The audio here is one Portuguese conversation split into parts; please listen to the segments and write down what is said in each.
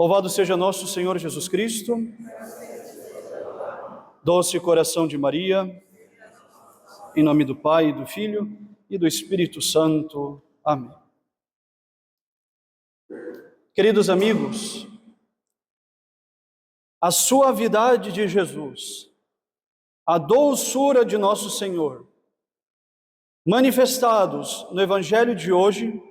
Louvado seja nosso Senhor Jesus Cristo, doce coração de Maria, em nome do Pai, do Filho e do Espírito Santo. Amém. Queridos amigos, a suavidade de Jesus, a doçura de nosso Senhor, manifestados no Evangelho de hoje,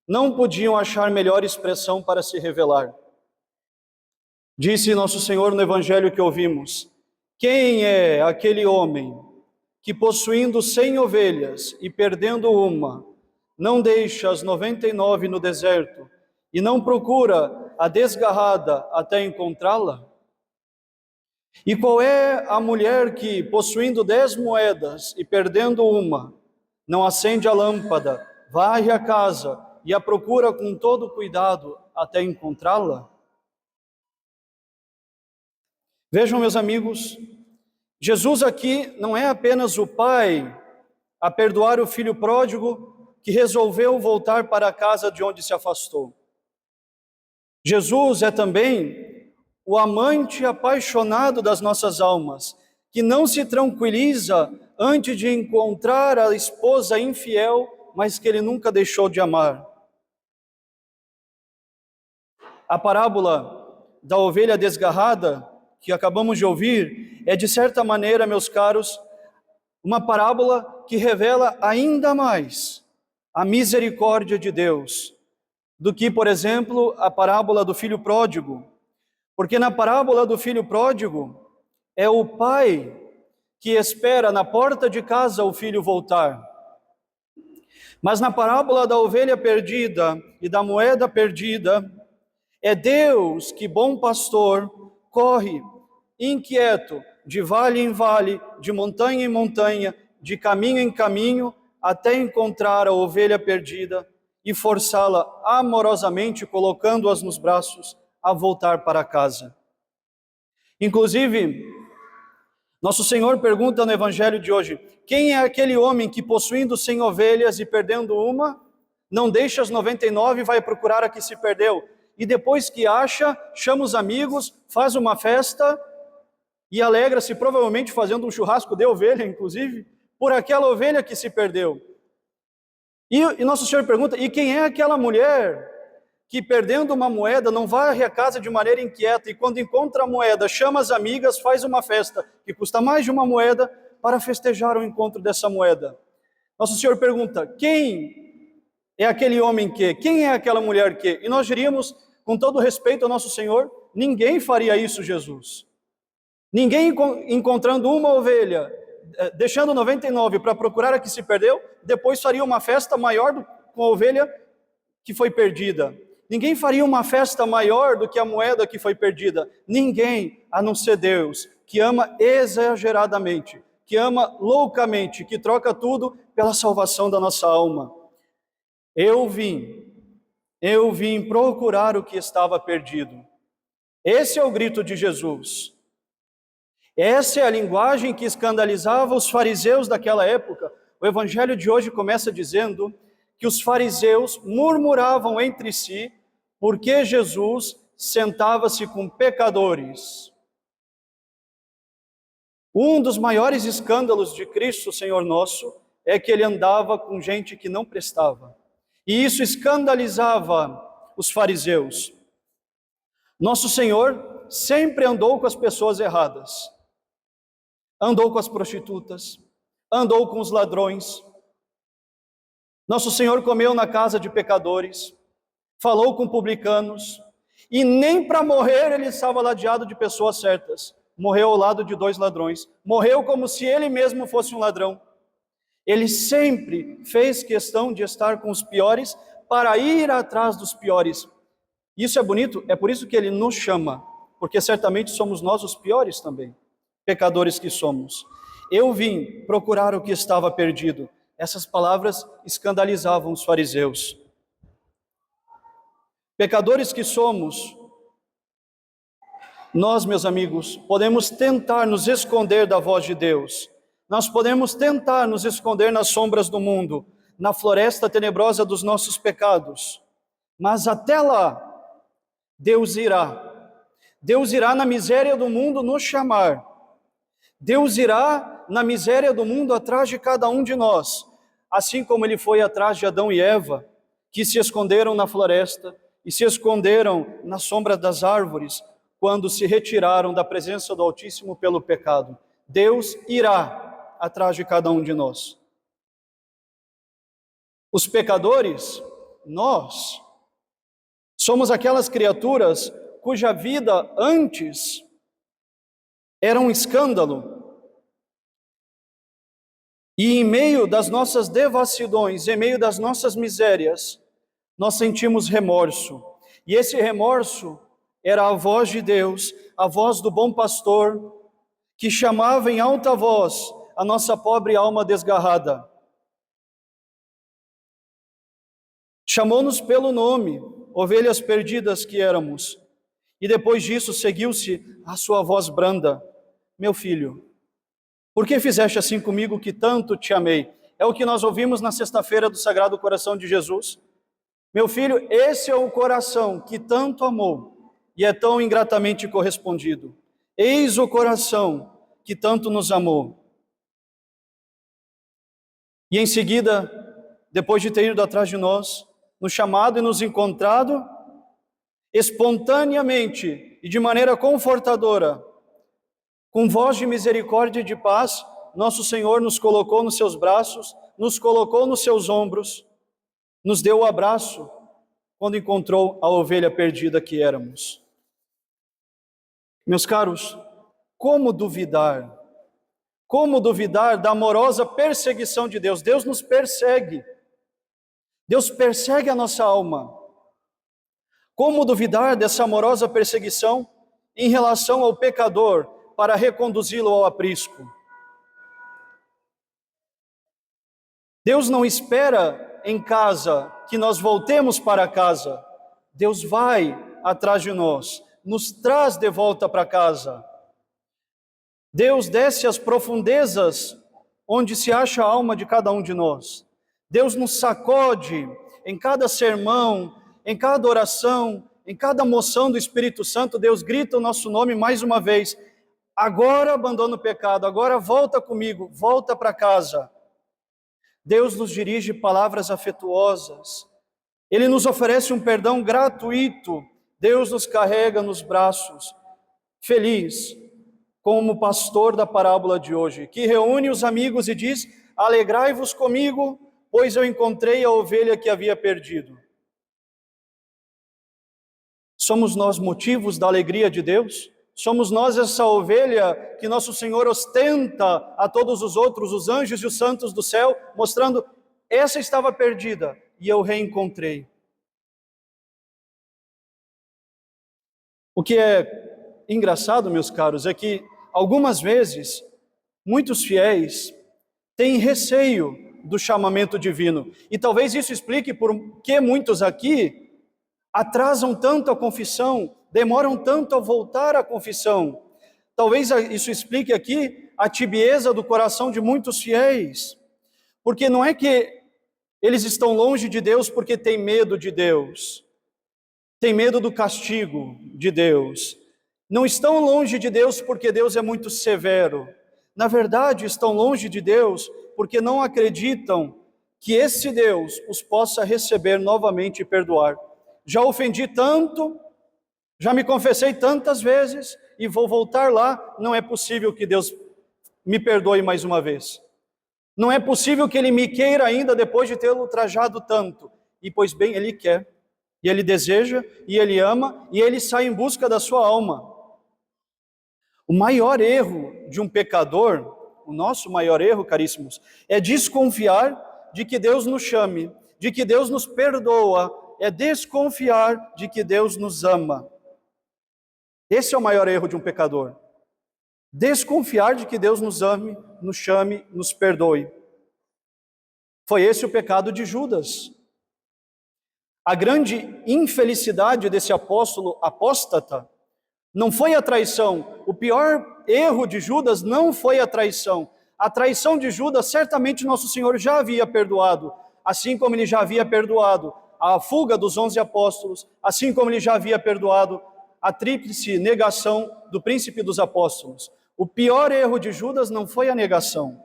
não podiam achar melhor expressão para se revelar. Disse nosso Senhor no Evangelho que ouvimos: quem é aquele homem que, possuindo 100 ovelhas e perdendo uma, não deixa as 99 no deserto e não procura a desgarrada até encontrá-la? E qual é a mulher que, possuindo 10 moedas e perdendo uma, não acende a lâmpada, varre a casa e a procura com todo cuidado até encontrá-la? Vejam, meus amigos, Jesus aqui não é apenas o pai a perdoar o filho pródigo que resolveu voltar para a casa de onde se afastou. Jesus é também o amante apaixonado das nossas almas, que não se tranquiliza antes de encontrar a esposa infiel, mas que ele nunca deixou de amar. A parábola da ovelha desgarrada, que acabamos de ouvir, é de certa maneira, meus caros, uma parábola que revela ainda mais a misericórdia de Deus do que, por exemplo, a parábola do filho pródigo. Porque na parábola do filho pródigo é o pai que espera na porta de casa o filho voltar. Mas na parábola da ovelha perdida e da moeda perdida, é Deus que, bom pastor, corre inquieto, de vale em vale, de montanha em montanha, de caminho em caminho, até encontrar a ovelha perdida e forçá-la amorosamente, colocando-as nos braços, a voltar para casa. Inclusive, nosso Senhor pergunta no Evangelho de hoje: quem é aquele homem que, possuindo 100 ovelhas e perdendo uma, não deixa as 99 e vai procurar a que se perdeu? E depois que acha, chama os amigos, faz uma festa e alegra-se, provavelmente fazendo um churrasco de ovelha, inclusive, por aquela ovelha que se perdeu. E nosso Senhor pergunta: e quem é aquela mulher que, perdendo uma moeda, não varre a casa de maneira inquieta e, quando encontra a moeda, chama as amigas, faz uma festa que custa mais de uma moeda para festejar o encontro dessa moeda? Nosso Senhor pergunta: quem é aquele homem que? Quem é aquela mulher que? E nós diríamos, com todo respeito ao nosso Senhor, ninguém faria isso, Jesus. Ninguém encontrando uma ovelha, deixando 99 para procurar a que se perdeu, depois faria uma festa maior com a ovelha que foi perdida. Ninguém faria uma festa maior do que a moeda que foi perdida. Ninguém, a não ser Deus, que ama exageradamente, que ama loucamente, que troca tudo pela salvação da nossa alma. Eu vim procurar o que estava perdido. Esse é o grito de Jesus. Essa é a linguagem que escandalizava os fariseus daquela época. O Evangelho de hoje começa dizendo que os fariseus murmuravam entre si porque Jesus sentava-se com pecadores. Um dos maiores escândalos de Cristo, Senhor nosso, é que ele andava com gente que não prestava. E isso escandalizava os fariseus. Nosso Senhor sempre andou com as pessoas erradas. Andou com as prostitutas, andou com os ladrões. Nosso Senhor comeu na casa de pecadores, falou com publicanos, e nem para morrer ele estava ladeado de pessoas certas. Morreu ao lado de 2 ladrões, morreu como se ele mesmo fosse um ladrão. Ele sempre fez questão de estar com os piores para ir atrás dos piores. Isso é bonito, é por isso que ele nos chama, porque certamente somos nós os piores também, pecadores que somos. Eu vim procurar o que estava perdido. Essas palavras escandalizavam os fariseus. Pecadores que somos, nós, meus amigos, podemos tentar nos esconder da voz de Deus. Nós podemos tentar nos esconder nas sombras do mundo, na floresta tenebrosa dos nossos pecados. Mas até lá, Deus irá. Deus irá na miséria do mundo nos chamar. Deus irá na miséria do mundo atrás de cada um de nós, assim como Ele foi atrás de Adão e Eva, que se esconderam na floresta e se esconderam na sombra das árvores, quando se retiraram da presença do Altíssimo pelo pecado. Deus irá atrás de cada um de nós. Os pecadores, nós, somos aquelas criaturas cuja vida antes era um escândalo. E em meio das nossas devassidões, em meio das nossas misérias, nós sentimos remorso. E esse remorso era a voz de Deus, a voz do bom pastor, que chamava em alta voz a nossa pobre alma desgarrada. Chamou-nos pelo nome, ovelhas perdidas que éramos. E depois disso seguiu-se a sua voz branda: meu filho, por que fizeste assim comigo que tanto te amei? É o que nós ouvimos na sexta-feira do Sagrado Coração de Jesus. Meu filho, esse é o coração que tanto amou e é tão ingratamente correspondido. Eis o coração que tanto nos amou. E em seguida, depois de ter ido atrás de nós, nos chamado e nos encontrado, espontaneamente e de maneira confortadora, com voz de misericórdia e de paz, nosso Senhor nos colocou nos seus braços, nos colocou nos seus ombros, nos deu o abraço quando encontrou a ovelha perdida que éramos. Meus caros, como duvidar? Como duvidar da amorosa perseguição de Deus? Deus nos persegue. Deus persegue a nossa alma. Como duvidar dessa amorosa perseguição em relação ao pecador para reconduzi-lo ao aprisco? Deus não espera em casa que nós voltemos para casa. Deus vai atrás de nós, nos traz de volta para casa. Deus desce às profundezas onde se acha a alma de cada um de nós. Deus nos sacode em cada sermão, em cada oração, em cada moção do Espírito Santo. Deus grita o nosso nome mais uma vez: agora abandona o pecado, agora volta comigo, volta para casa. Deus nos dirige palavras afetuosas, Ele nos oferece um perdão gratuito. Deus nos carrega nos braços, feliz, como o pastor da parábola de hoje, que reúne os amigos e diz: alegrai-vos comigo, pois eu encontrei a ovelha que havia perdido. Somos nós motivos da alegria de Deus? Somos nós essa ovelha que nosso Senhor ostenta a todos os outros, os anjos e os santos do céu, mostrando: essa estava perdida e eu reencontrei. O que é engraçado, meus caros, é que algumas vezes muitos fiéis têm receio do chamamento divino. E talvez isso explique por que muitos aqui atrasam tanto a confissão, demoram tanto a voltar à confissão. Talvez isso explique aqui a tibieza do coração de muitos fiéis. Porque não é que eles estão longe de Deus porque têm medo de Deus, têm medo do castigo de Deus. Não estão longe de Deus porque Deus é muito severo. Na verdade, estão longe de Deus porque não acreditam que esse Deus os possa receber novamente e perdoar. Já ofendi tanto, já me confessei tantas vezes e vou voltar lá. Não é possível que Deus me perdoe mais uma vez. Não é possível que Ele me queira ainda depois de tê-lo ultrajado tanto. E pois bem, Ele quer, e Ele deseja, e Ele ama, e Ele sai em busca da sua alma. O maior erro de um pecador, o nosso maior erro, caríssimos, é desconfiar de que Deus nos chame, de que Deus nos perdoa, é desconfiar de que Deus nos ama. Esse é o maior erro de um pecador. Desconfiar de que Deus nos ame, nos chame, nos perdoe. Foi esse o pecado de Judas. A grande infelicidade desse apóstolo apóstata não foi a traição. O pior erro de Judas não foi a traição. A traição de Judas, certamente nosso Senhor já havia perdoado, assim como Ele já havia perdoado a fuga dos 11 apóstolos, assim como ele já havia perdoado a tríplice negação do príncipe dos apóstolos. O pior erro de Judas não foi a negação.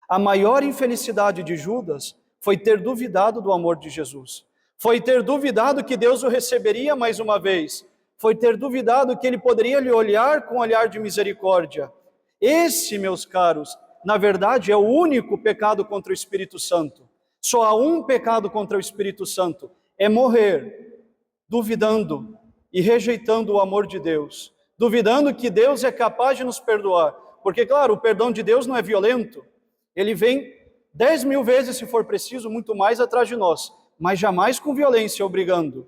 A maior infelicidade de Judas foi ter duvidado do amor de Jesus. Foi ter duvidado que Deus o receberia mais uma vez. Foi ter duvidado que ele poderia lhe olhar com um olhar de misericórdia. Esse, meus caros, na verdade é o único pecado contra o Espírito Santo. Só há um pecado contra o Espírito Santo, é morrer duvidando e rejeitando o amor de Deus, duvidando que Deus é capaz de nos perdoar. Porque, claro, o perdão de Deus não é violento. Ele vem 10.000 vezes, se for preciso, muito mais atrás de nós, mas jamais com violência, obrigando.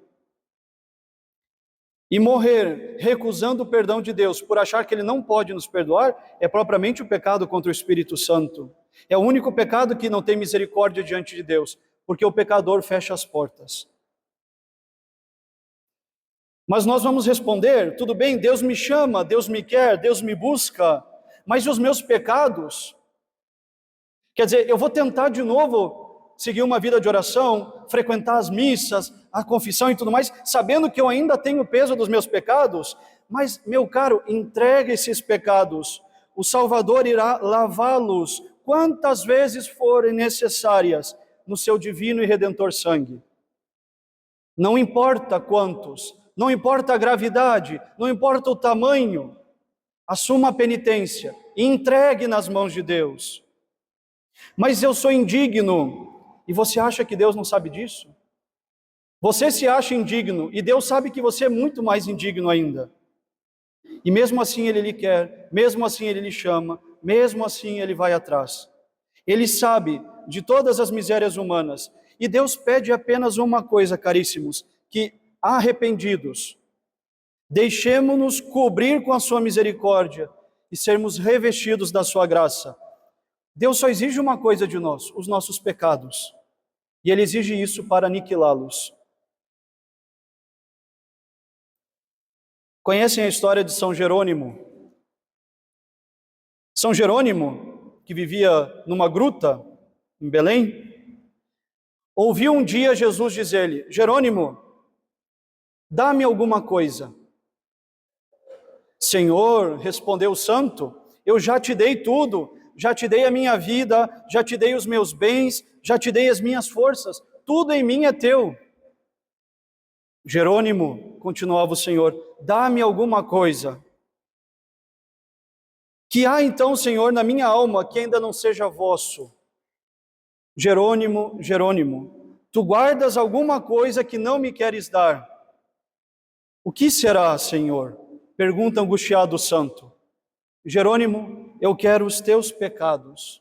E morrer recusando o perdão de Deus por achar que Ele não pode nos perdoar é propriamente o pecado contra o Espírito Santo. É o único pecado que não tem misericórdia diante de Deus, porque o pecador fecha as portas. Mas nós vamos responder, tudo bem, Deus me chama, Deus me quer, Deus me busca, mas e os meus pecados? Quer dizer, eu vou tentar de novo seguir uma vida de oração, frequentar as missas, a confissão e tudo mais, sabendo que eu ainda tenho o peso dos meus pecados, mas, meu caro, entregue esses pecados, o Salvador irá lavá-los quantas vezes forem necessárias no seu divino e redentor sangue. Não importa quantos, não importa a gravidade, não importa o tamanho, assuma a penitência e entregue nas mãos de Deus. Mas eu sou indigno, e você acha que Deus não sabe disso? Você se acha indigno, e Deus sabe que você é muito mais indigno ainda. E mesmo assim Ele lhe quer, mesmo assim Ele lhe chama, mesmo assim Ele vai atrás. Ele sabe de todas as misérias humanas, e Deus pede apenas uma coisa, caríssimos, que arrependidos, deixemo-nos cobrir com a sua misericórdia e sermos revestidos da sua graça. Deus só exige uma coisa de nós, os nossos pecados. E Ele exige isso para aniquilá-los. Conhecem a história de São Jerônimo? São Jerônimo, que vivia numa gruta em Belém, ouviu um dia Jesus dizer-lhe: Jerônimo, dá-me alguma coisa. Senhor, respondeu o santo, eu já te dei tudo. Já te dei a minha vida, já te dei os meus bens, já te dei as minhas forças, tudo em mim é teu. Jerônimo, continuava o Senhor, dá-me alguma coisa. Que há então, Senhor, na minha alma que ainda não seja vosso? Jerônimo, Jerônimo, tu guardas alguma coisa que não me queres dar. O que será, Senhor? Pergunta angustiado o santo. Jerônimo, eu quero os teus pecados.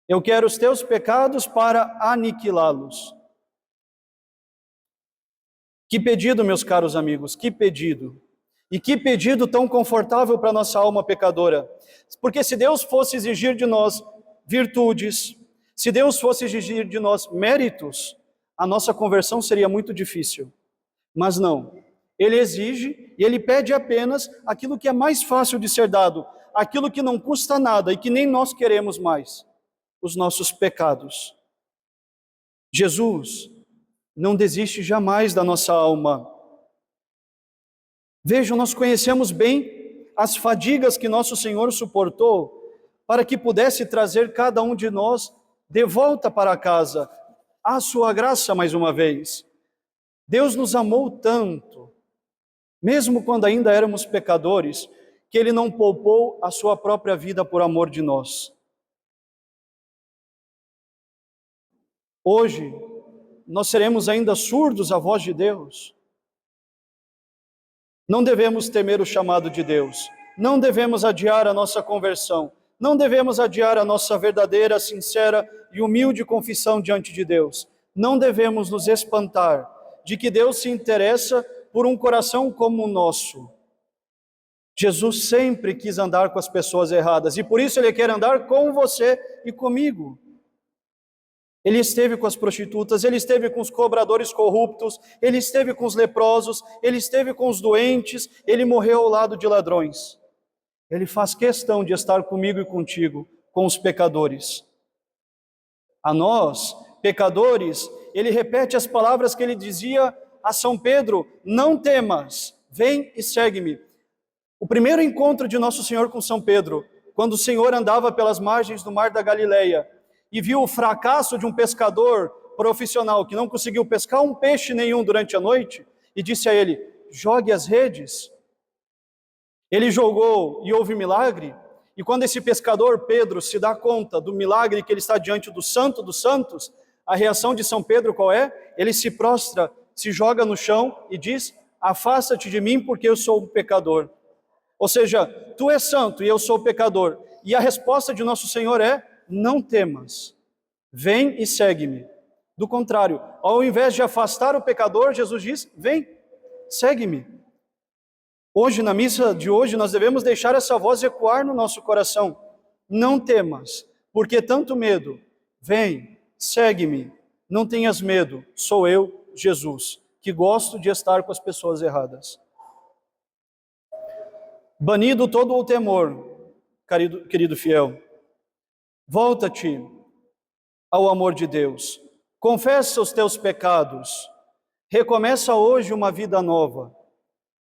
Eu quero os teus pecados para aniquilá-los. Que pedido, meus caros amigos, que pedido. E que pedido tão confortável para a nossa alma pecadora. Porque se Deus fosse exigir de nós virtudes, se Deus fosse exigir de nós méritos, a nossa conversão seria muito difícil. Mas não. Ele exige e Ele pede apenas aquilo que é mais fácil de ser dado, aquilo que não custa nada e que nem nós queremos mais, os nossos pecados. Jesus não desiste jamais da nossa alma. Vejam, nós conhecemos bem as fadigas que nosso Senhor suportou para que pudesse trazer cada um de nós de volta para casa, à sua graça mais uma vez. Deus nos amou tanto, mesmo quando ainda éramos pecadores, que Ele não poupou a sua própria vida por amor de nós. Hoje, nós seremos ainda surdos à voz de Deus. Não devemos temer o chamado de Deus. Não devemos adiar a nossa conversão. Não devemos adiar a nossa verdadeira, sincera e humilde confissão diante de Deus. Não devemos nos espantar de que Deus se interessa por um coração como o nosso. Jesus sempre quis andar com as pessoas erradas e por isso Ele quer andar com você e comigo. Ele esteve com as prostitutas, Ele esteve com os cobradores corruptos, Ele esteve com os leprosos, Ele esteve com os doentes, Ele morreu ao lado de ladrões. Ele faz questão de estar comigo e contigo, com os pecadores. A nós, pecadores, ele repete as palavras que ele dizia a São Pedro: não temas, vem e segue-me. O primeiro encontro de Nosso Senhor com São Pedro, quando o Senhor andava pelas margens do mar da Galileia e viu o fracasso de um pescador profissional que não conseguiu pescar um peixe nenhum durante a noite, e disse a ele: jogue as redes. Ele jogou e houve milagre. E quando esse pescador Pedro se dá conta do milagre, que ele está diante do Santo dos Santos, a reação de São Pedro qual é? Ele se prostra, se joga no chão e diz: afasta-te de mim, porque eu sou um pecador. Ou seja, tu és santo e eu sou pecador. E a resposta de Nosso Senhor é: não temas, vem e segue-me. Do contrário, ao invés de afastar o pecador, Jesus diz: vem, segue-me. Hoje, na missa de hoje, nós devemos deixar essa voz ecoar no nosso coração. Não temas, porque tanto medo. Vem, segue-me. Não tenhas medo, sou eu, Jesus, que gosto de estar com as pessoas erradas. Banido todo o temor, querido fiel, volta-te ao amor de Deus. Confessa os teus pecados. Recomeça hoje uma vida nova.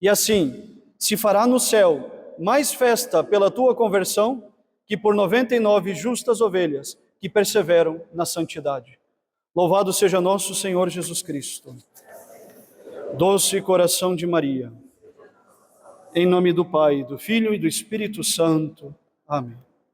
E assim, se fará no céu mais festa pela tua conversão que por 99 justas ovelhas que perseveram na santidade. Louvado seja nosso Senhor Jesus Cristo. Doce coração de Maria. Em nome do Pai, do Filho e do Espírito Santo. Amém.